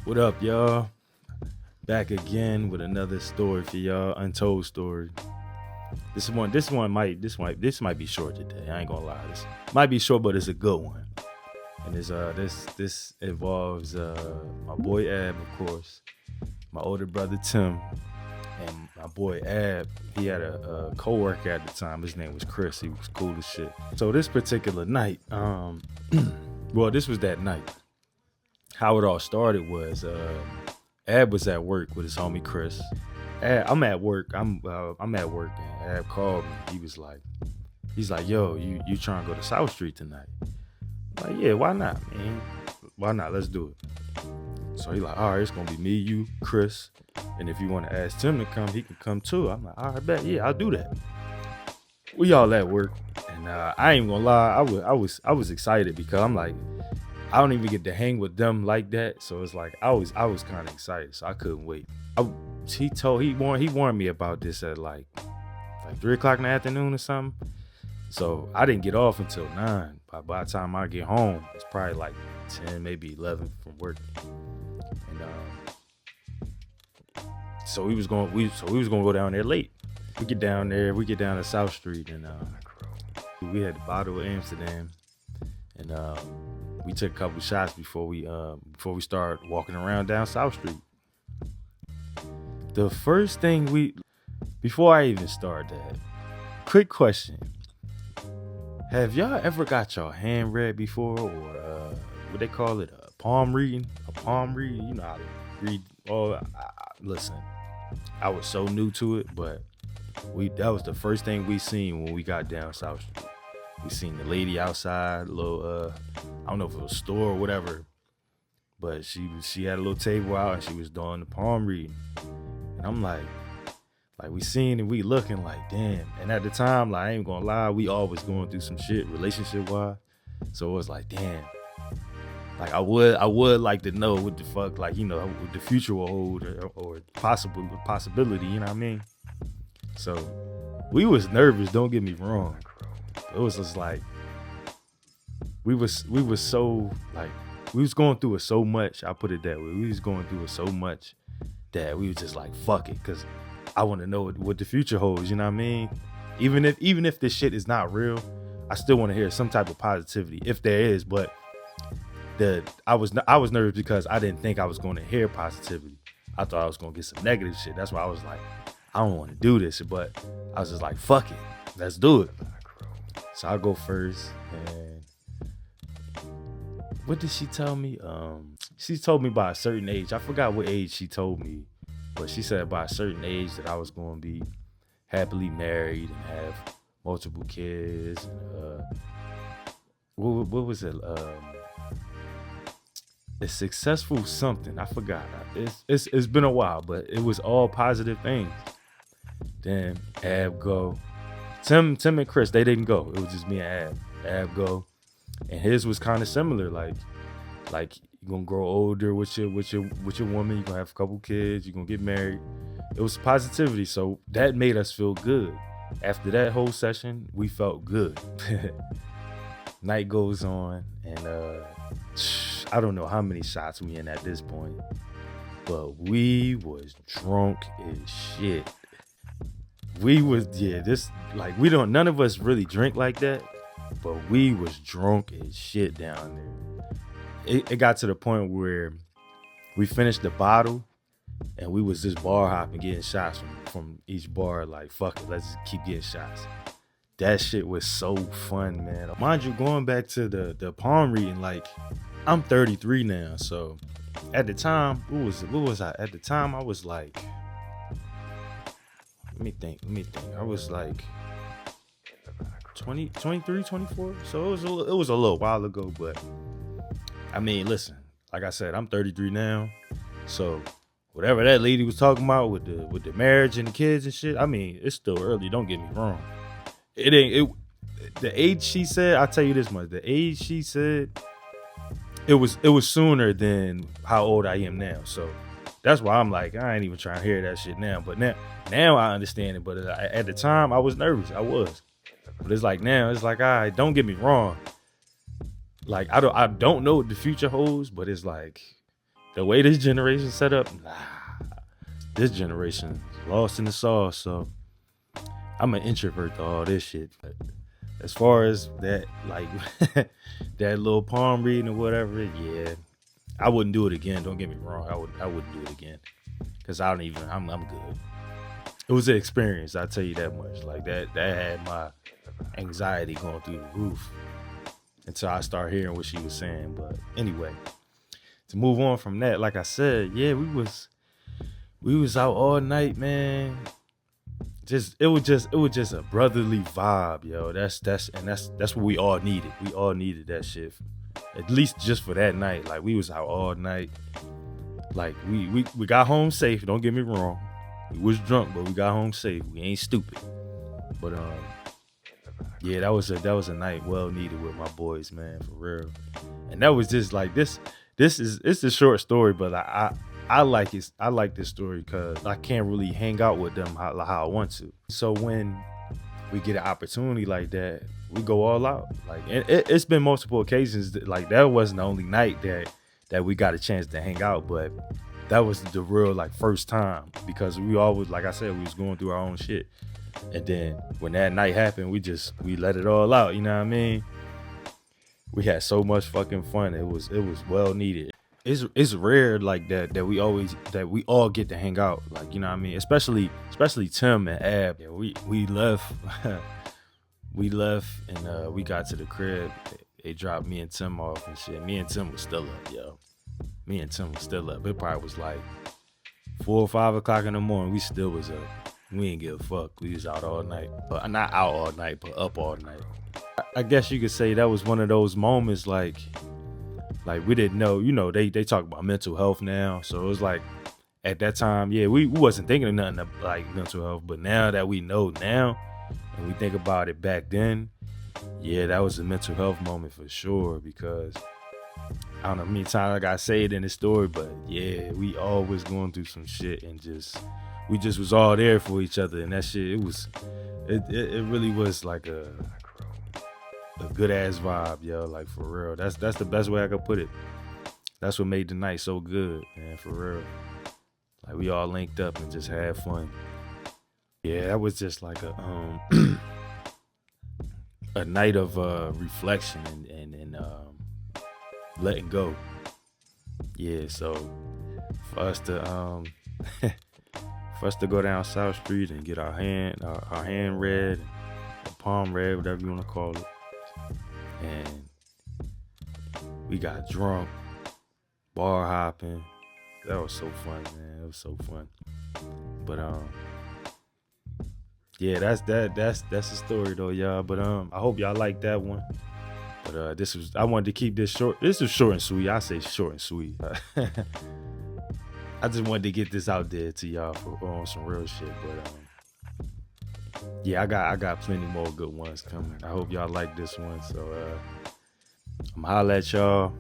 What up, y'all? Back again with another story for y'all, untold story. This might be short today. I ain't gonna lie. This might be short, but it's a good one. And this involves my boy Ab, of course, my older brother Tim, and my boy Ab. He had a coworker at the time. His name was Chris. He was cool as shit. So this particular night, well, this was that night. How it all started was Ab was at work with his homie Chris. I'm at work. I'm at work, and Ab called me. He's like, yo, you trying to go to South Street tonight? I'm like, yeah, why not, man? Why not? Let's do it. So he like, all right, it's gonna be me, you, Chris, and if you want to ask Tim to come, he can come too. I'm like, all right, bet, yeah, I'll do that. We all at work, and I ain't gonna lie, I was excited because I'm like, I don't even get to hang with them like that, so it's like I was kind of excited, so I couldn't wait. He warned me about this at like 3 o'clock in the afternoon or something. So I didn't get off until 9. By the time I get home, it's probably like 10, maybe 11 from work. And so we was gonna go down there late. We get down to South Street, and we had the bottle of Amsterdam, and we took a couple shots before we start walking around down South Street. The first thing before I even start that, quick question. Have y'all ever got your hand read before, or what they call it, a palm reading? A palm reading, you know how to read. Oh, listen, I was so new to it, but that was the first thing we seen when we got down South Street. We seen the lady outside, a little I don't know if it was a store or whatever, but she had a little table out and she was doing the palm reading. And I'm like we seen and we looking like, damn. And at the time, like, I ain't gonna lie, we always going through some shit relationship wise. So it was like, damn. Like I would like to know what the fuck, like, you know, what the future will hold, or possibility, you know what I mean? So we was nervous, don't get me wrong. It was just like we was so, like, we was going through it so much. I put it that way. We was going through it so much that we was just like, fuck it, because I want to know what the future holds. You know what I mean? Even if this shit is not real, I still want to hear some type of positivity if there is. But I was nervous because I didn't think I was going to hear positivity. I thought I was going to get some negative shit. That's why I was like, I don't want to do this. But I was just like, fuck it, let's do it. So I'll go first. And what did she tell me? She told me by a certain age. I forgot what age she told me, but she said by a certain age that I was going to be happily married and have multiple kids. What was it? A successful something. I forgot. It's been a while, but it was all positive things. Then Ab go. Tim and Chris, they didn't go. It was just me and Ab. Ab go, and his was kind of similar. Like you're gonna grow older with your woman. You're gonna have a couple kids. You're gonna get married. It was positivity, so that made us feel good. After that whole session, we felt good. Night goes on, and I don't know how many shots we in at this point, but we was drunk as shit. We was, none of us really drink like that, but we was drunk as shit down there. It got to the point where we finished the bottle and we was just bar hopping, getting shots from each bar. Like, fuck it, let's just keep getting shots. That shit was so fun, man. Mind you, going back to the palm reading, like, I'm 33 now, so at the time, what was I? At the time, I was like, let me think. I was like 20, 23, 24. So it was a little while ago, but I mean, listen, like I said, I'm 33 now. So whatever that lady was talking about with the marriage and the kids and shit, I mean, it's still early, don't get me wrong. The age she said, I'll tell you this much, the age she said, it was sooner than how old I am now. So that's why I'm like, I ain't even trying to hear that shit now. But now I understand it. But at the time, I was nervous. I was. But it's like now, it's like, all right, don't get me wrong. Like, I don't know what the future holds, but it's like, the way this generation set up, nah, this generation is lost in the sauce. So I'm an introvert to all this shit. But as far as that, like that little palm reading or whatever, yeah, I wouldn't do it again. Don't get me wrong. I wouldn't do it again because I don't even. I'm good. It was an experience. I tell you that much. Like that had my anxiety going through the roof until I start hearing what she was saying. But anyway, to move on from that, like I said, yeah, we was out all night, man. It was just a brotherly vibe, yo. That's what we all needed. We all needed that shit. At least just for that night. Like we was out all night. Like we got home safe, don't get me wrong. We was drunk, but we got home safe. We ain't stupid. But yeah, that was a night well needed with my boys, man, for real. And that was just like this is it's a short story, but I like it. I like this story because I can't really hang out with them how I want to. So when we get an opportunity like that, we go all out. Like it's been multiple occasions like that wasn't the only night that we got a chance to hang out, but that was the real like first time because we always, like I said, we was going through our own shit. And then when that night happened, we let it all out. You know what I mean? We had so much fucking fun. It was well needed. It's rare like that we all get to hang out. Like, you know what I mean? Especially Tim and Ab. Yeah, we left we left and we got to the crib. They dropped me and Tim off and shit. Me and Tim was still up, yo. It probably was like 4 or 5 o'clock in the morning. We still was up. We ain't give a fuck. We was out all night. But not out all night, but up all night. I guess you could say that was one of those moments like we didn't know, you know, they talk about mental health now. So it was like at that time, yeah, we wasn't thinking of nothing like mental health. But now that we know now and we think about it back then, yeah, that was a mental health moment for sure because I don't know how many times I gotta say it in the story, but yeah, we always going through some shit and we just was all there for each other, and that shit, it really was like a good ass vibe, yo, like for real. That's the best way I could put it. That's what made the night so good, man, for real. Like we all linked up and just had fun. Yeah, that was just like a a night of reflection and letting go. Yeah, so for us to go down South Street and get our hand read, or palm read, whatever you want to call it, and we got drunk, bar hopping. That was so fun, man. It was so fun. But yeah, that's the story though, y'all. But I hope y'all like that one. But I wanted to keep this short. This is short and sweet. I say short and sweet. I just wanted to get this out there to y'all on some real shit. But yeah, I got plenty more good ones coming. I hope y'all like this one. So I'm holla at y'all.